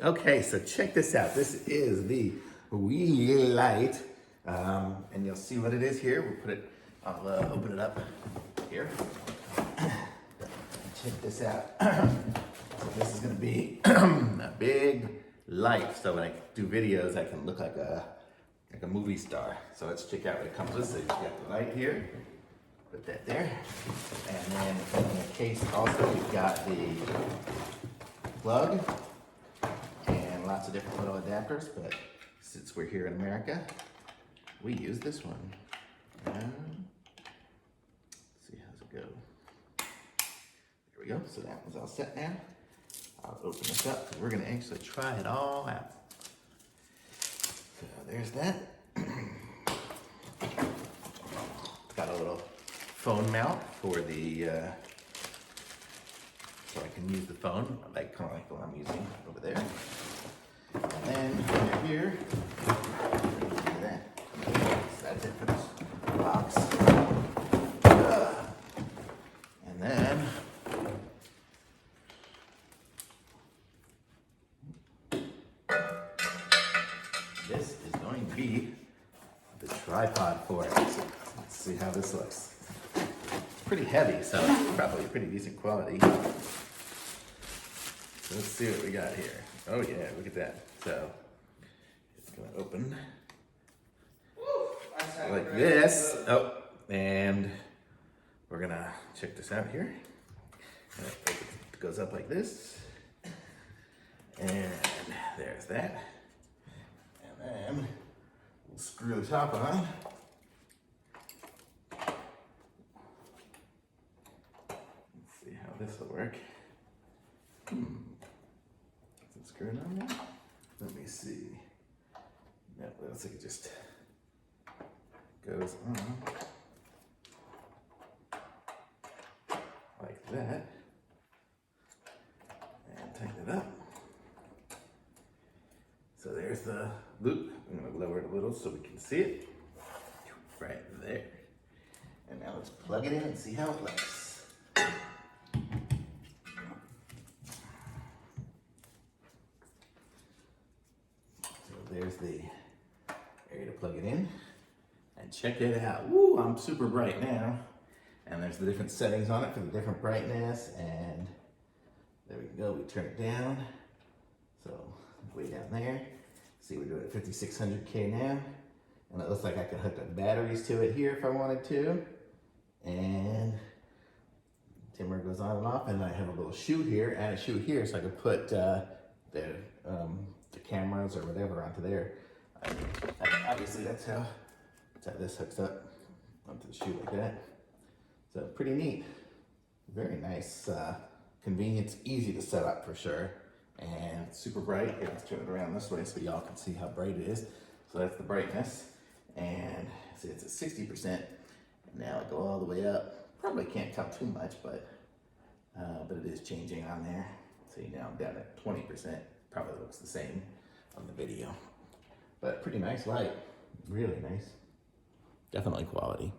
Okay, so check this out. This is the Weeylite, and you'll see what it is here. We'll put it. I'll open it up here. Check this out. So this is going to be a big light. So when I do videos, I can look like a movie star. So let's check out what it comes with. So you got the light here. Put that there, and then in the case also we've got the plug. Lots of different little adapters, but since we're here in America, we use this one. Let's see how's it go. There we go. So that one's all set now. I'll open this up because we're going to actually try it all out. So there's that. Got a little phone mount for the so I can use the phone, like kind of like the one I'm using over there. And then over here, look at that. So that's it for this box. And then this is going to be the tripod for it. So let's see how this looks. It's pretty heavy, so it's probably pretty decent quality. So let's see what we got here. Oh yeah, look at that. So it's gonna open like this. Oh, and we're gonna check this out here. And it goes up like this. And there's that. And then we'll screw the top on. Let's see how this will work. Is it screwed on now? Let me see. No, it looks like it just goes on like that. And tighten it up. So there's the loop. I'm going to lower it a little so we can see it. Right there. And now let's plug it in and see how it looks. There's the area to plug it in, and check it out. Woo, I'm super bright now. And there's the different settings on it for the different brightness, and there we go, we turn it down. So way down there, see we're doing 5600K now, and it looks like I can hook the batteries to it here if I wanted to. And dimmer goes on and off, and I have a little shoe here, add a shoe here, so I can put the cameras or whatever onto there. Obviously that's how this hooks up onto the shoe like that. So pretty neat. Very nice, convenience, easy to set up for sure. And super bright. Here, let's turn it around this way so y'all can see how bright it is. So that's the brightness. And see it's at 60%. And now I go all the way up. Probably can't tell too much, but it is changing on there. See now I'm down at 20%. Probably looks the same on the video. But pretty nice light. Really nice. Definitely quality.